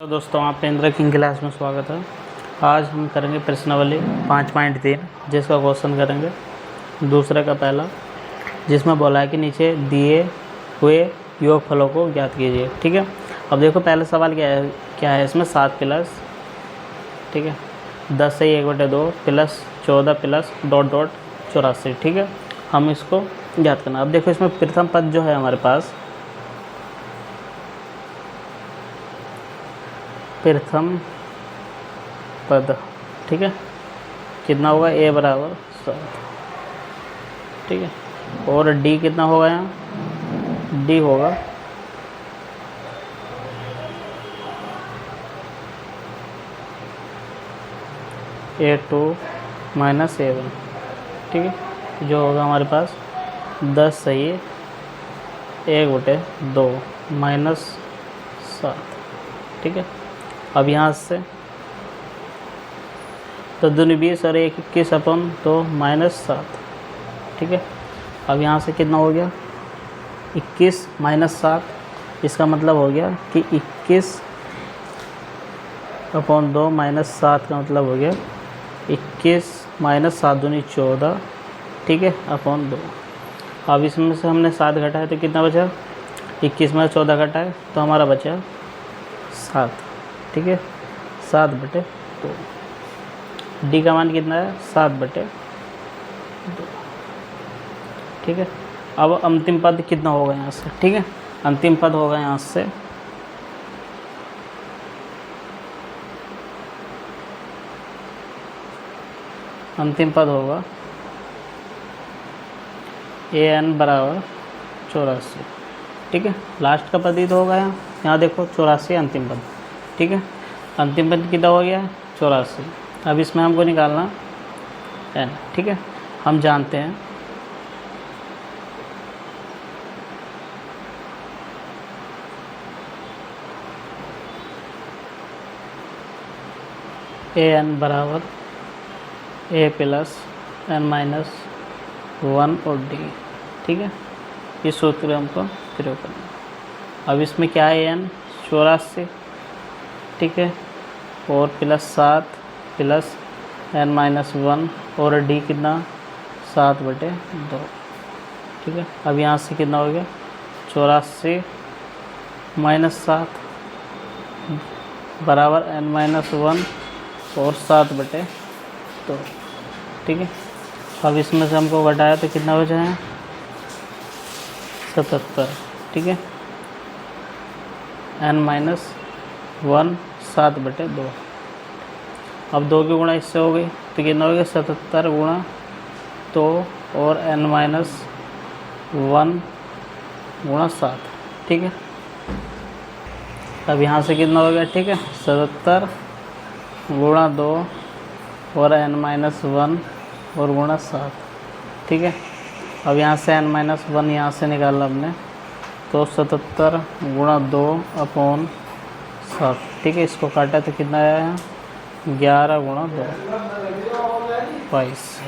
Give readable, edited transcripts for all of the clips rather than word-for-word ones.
तो दोस्तों, आपका इंद्र किंग क्लास में स्वागत है। आज हम करेंगे प्रश्नावली 5.3, जिसका क्वेश्चन करेंगे दूसरे का पहला, जिसमें बोला है कि नीचे दिए हुए योगफलों को ज्ञात कीजिए। ठीक है, अब देखो पहला सवाल क्या है इसमें 7 प्लस, ठीक है, 10 से 1/2 प्लस 14 प्लस ... 84। ठीक है, हम इसको ज्ञात करना। अब देखो इसमें प्रथम पद जो है हमारे पास, प्रथम पद, ठीक है, कितना होगा a बराबर 7। ठीक है, और d कितना होगा यहाँ, d होगा A2 माइनस A1। ठीक है, जो होगा हमारे पास 10 सही 1/2 माइनस 7। ठीक है, अब यहाँ से तो दूनी 20 और 1 21 अपन तो -7। ठीक है, अब यहाँ से कितना हो गया 21 माइनस 7। इसका मतलब हो गया कि 21/2 माइनस 7 का मतलब हो गया 21 माइनस 7 दूनी 14। ठीक है, अपॉन 2। अब इसमें से हमने 7 घटा है तो कितना बचा, 21 में 14 घटा है तो हमारा बचा 7। ठीक है, 7/2। डी का मान कितना है 7/2। ठीक है, अब अंतिम पद कितना होगा यहाँ से। ठीक है, अंतिम पद होगा यहाँ से अंतिम पद होगा an बराबर 84। ठीक है, लास्ट का पद ही तो होगा यहाँ देखो 84 अंतिम पद। ठीक है, अंतिम पद कितना हो गया 84। अब इसमें हमको निकालना n। ठीक है, हम जानते हैं an बराबर a प्लस n माइनस 1 और d। ठीक है, इस सूत्र हमको प्रयोग करना। अब इसमें क्या है n 84। ठीक है, और प्लस 7 प्लस n माइनस 1 और d कितना 7/2। ठीक है, अब यहाँ से कितना हो गया 84 माइनस 7 बराबर n माइनस 1 और 7/2। ठीक है, अब इसमें से हमको घटाया तो कितना बचा है 77। ठीक है, n माइनस 1 7/2। अब 2 की गुणा इससे हो गई तो कितना हो गया 77 गुणा 2 और n माइनस 1 गुणा 7। ठीक है, अब यहाँ से कितना हो गया, ठीक है 77 गुणा 2 और n माइनस 1 और गुणा 7। ठीक है, अब यहाँ से n माइनस 1 यहाँ से निकाला हमने तो 77 गुणा 2 अपॉन 7। ठीक है, इसको काटा तो कितना आया है 11 गुणा 2 22।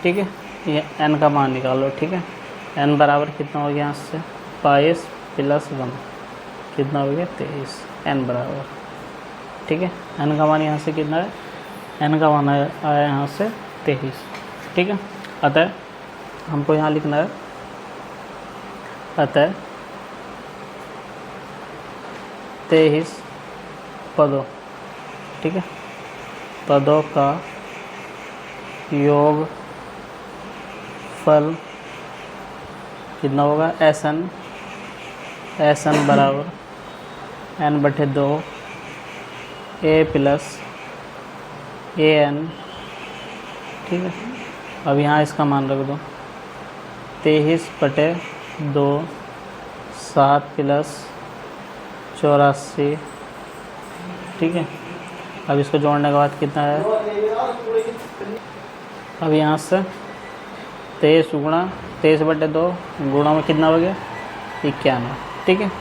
ठीक है, ये n का मान निकालो। ठीक है, n बराबर कितना हो गया यहाँ से 22 प्लस 1 कितना हो गया 23 n बराबर। ठीक है, n का मान यहाँ से कितना है, n का मान आया यहाँ से 23। ठीक है, अतः हमको यहाँ लिखना है अतः 23 पदों, ठीक है, पदों का योग फल कितना होगा SN बराबर n/2 a प्लस an। ठीक है, अब यहाँ इसका मान रख दो 23/2 7 प्लस 84। ठीक है, अब इसको जोड़ने के बाद कितना है, अब यहाँ से 23 गुणा 23/2 गुणा में कितना हो गया 91। ठीक है,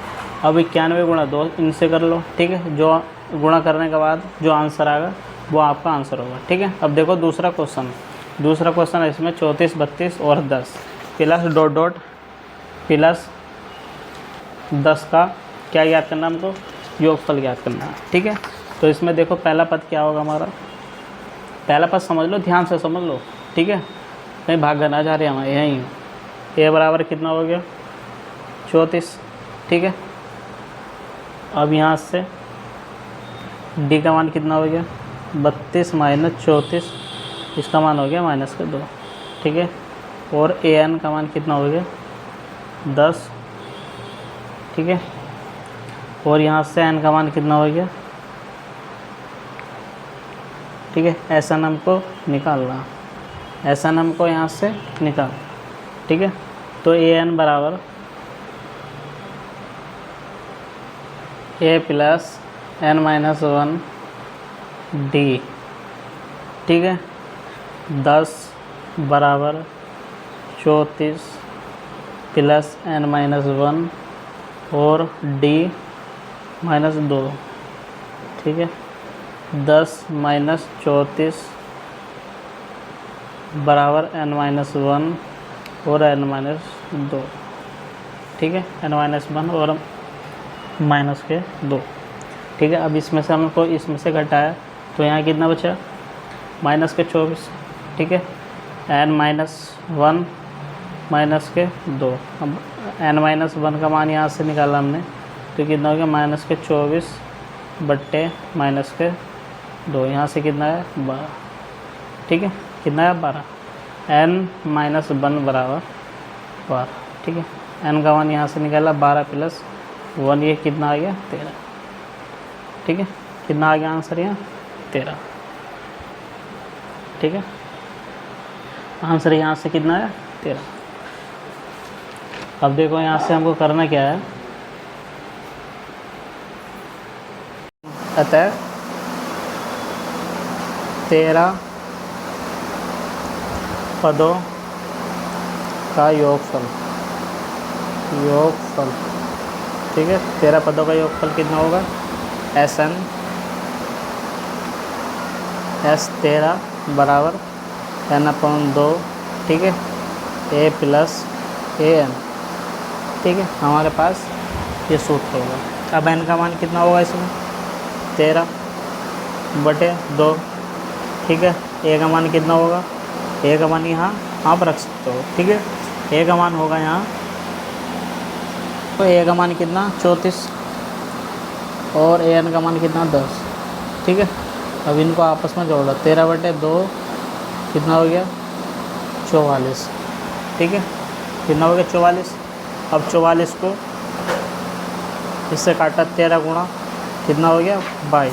अब 91 गुणा 2 इनसे कर लो। ठीक है, जो गुणा करने के बाद जो आंसर आएगा वो आपका आंसर होगा। ठीक है, अब देखो दूसरा क्वेश्चन है इसमें 34 32 और 10 प्लस ... प्लस 10 का क्या याद करना हमको योगफल ज्ञात करना है। ठीक है, तो इसमें देखो पहला पद क्या होगा हमारा, पहला पद समझ लो, ध्यान से समझ लो। ठीक है, कहीं भाग ना जा रहे हमारे, यहीं ए बराबर कितना हो गया 34। ठीक है, अब यहाँ से डी का मान कितना हो गया 32 माइनस 34, इसका मान हो गया -2। ठीक है, और ए एन का मान कितना हो गया 10। ठीक है, और यहाँ से एन का मान कितना हो गया। ठीक है, एस एन हमको निकालना, एस एन हमको यहाँ से निकाल। ठीक है, तो ए एन बराबर ए प्लस एन माइनस 1 डी। ठीक है, 10 बराबर 34 प्लस एन माइनस 1 और डी -2। ठीक है, 10 माइनस 34 बराबर एन माइनस 1 और एन माइनस 2। ठीक है, एन माइनस 1 और माइनस के 2। ठीक है, अब इसमें से हमको इसमें से घटाया तो यहाँ कितना बचा माइनस के 24। ठीक है, एन माइनस 1 माइनस के 2। अब एन माइनस 1 का मान यहाँ से निकाला हमने तो कितना हो गया माइनस के 24 बट्टे माइनस के 2। यहाँ से कितना है 12। ठीक है, कितना है 12। एन माइनस 1 बराबर 12। ठीक है, एन का मान यहाँ से निकाला 12 प्लस 1, ये कितना आ गया 13। ठीक है, कितना आ गया आंसर यहाँ 13। ठीक है, आंसर यहाँ से कितना है 13। अब देखो यहाँ से हमको करना क्या है, अतः 13 पदों का योगफल। ठीक है, 13 पदों का योगफल कितना होगा एस एन एस 13 बराबर n/2। ठीक है, ए प्लस ए एन। ठीक है, हमारे पास ये सूत्र होगा। अब n का मान कितना होगा इसमें 13 बटे 2। ठीक है, ए का मान कितना होगा, ए का मान यहाँ आप रख सकते हो। ठीक है, ए का मान होगा यहाँ, तो ए का मान कितना 34 और ए एन का मान कितना 10। ठीक है, अब इनको आपस में जोड़ लो, 13 बटे 2 कितना हो गया 44। ठीक है, कितना हो गया 44। अब 44 को इससे काटा 13 गुणा कितना हो गया 22।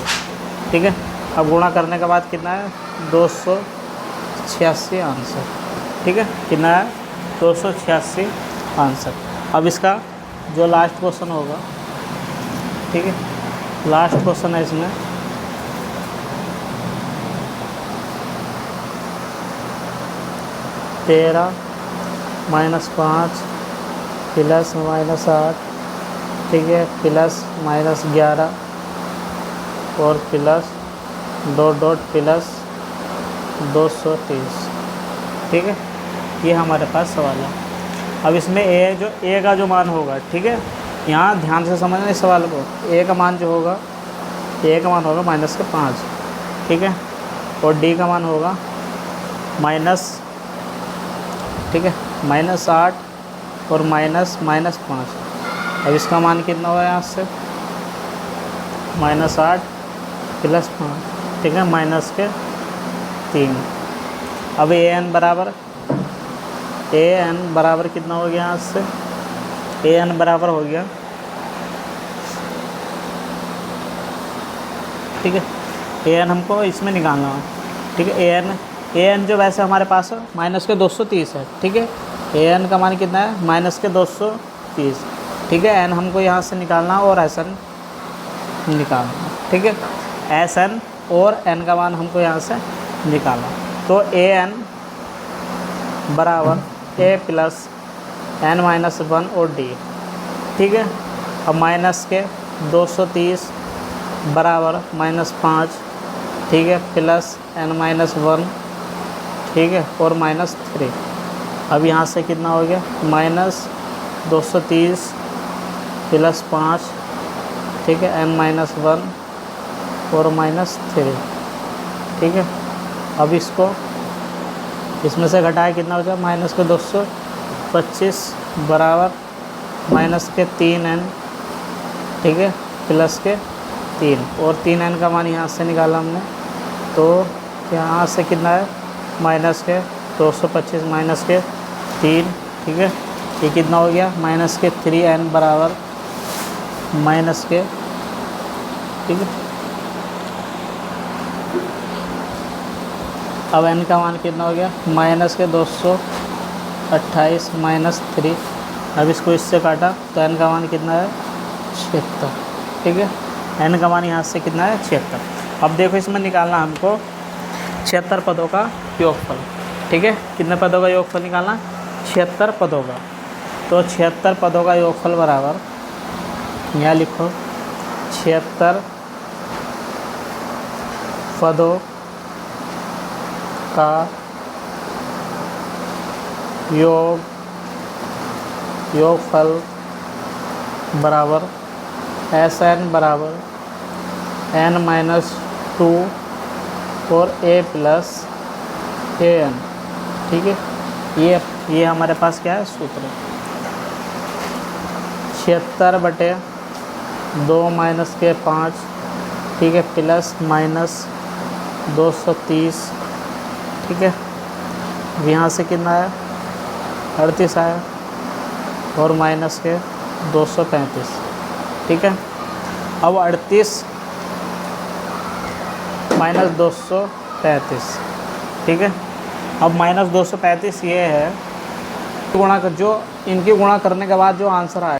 ठीक है, अब गुणा करने के बाद कितना है 286 आंसर। ठीक है, कितना है 286 आंसर। अब इसका जो लास्ट क्वेश्चन होगा, ठीक है, लास्ट क्वेश्चन है इसमें, तेरह -5 प्लस -8। ठीक है, प्लस -11 और प्लस डॉट प्लस 230। ठीक है, ये हमारे पास सवाल है। अब इसमें ए का जो मान होगा, ठीक है, यहाँ ध्यान से समझना इस सवाल को। ए का मान जो होगा, ए का मान होगा -5। ठीक है, और डी का मान होगा माइनस, ठीक है, -8 और -5। अब इसका मान कितना होगा यहाँ से -8 प्लस 5। ठीक है, -3। अब ए एन बराबर कितना हो गया यहाँ से, ए एन बराबर हो गया, ठीक है, ए एन हमको इसमें निकालना है। ठीक है, ए एन जो वैसे हमारे पास -230 है। ठीक है, ए एन का मान कितना है -230। ठीक है, एन हमको यहाँ से निकालना और एस एन निकालना। ठीक है, एस एन और एन का मान हमको यहाँ से निकालना। तो ए एन बराबर ए प्लस n-1 और डी। ठीक है, अब माइनस के 230 बराबर -5। ठीक है, प्लस n-1। ठीक है, और -3। अब यहाँ से कितना हो गया -230 प्लस 5 ठीक है, n-1 और -3, ठीक है। अब इसको इसमें से घटाए कितना हो जाए, -225 बराबर -3n, ठीक है, +3, और 3n का मान यहाँ से निकाला हमने, तो यहाँ से कितना है, -225 -3, ठीक है, ये कितना हो गया, -3n बराबर ठीक है। अब n का मान कितना हो गया, -228 -3, अब इसको इससे काटा तो n का मान कितना है, 76, ठीक है। n का मान यहाँ से कितना है, 76। अब देखो इसमें निकालना हमको 76 पदों का योगफल, ठीक है। कितने पदों का योगफल निकालना, 76 पदों का। तो 76 पदों का योगफल बराबर, यहाँ लिखो 76 पदों का योगफल बराबर Sn बराबर n-2 और a + an, ठीक है। ये हमारे पास क्या है, सूत्र 76/2 - 5, ठीक है, ±230, ठीक है। यहाँ से कितना आया, 38 आया, और -235, ठीक है। अब 38 - 235, ठीक है। अब -235 ये है गुणा कर, जो इनकी गुणा करने के बाद जो आंसर आया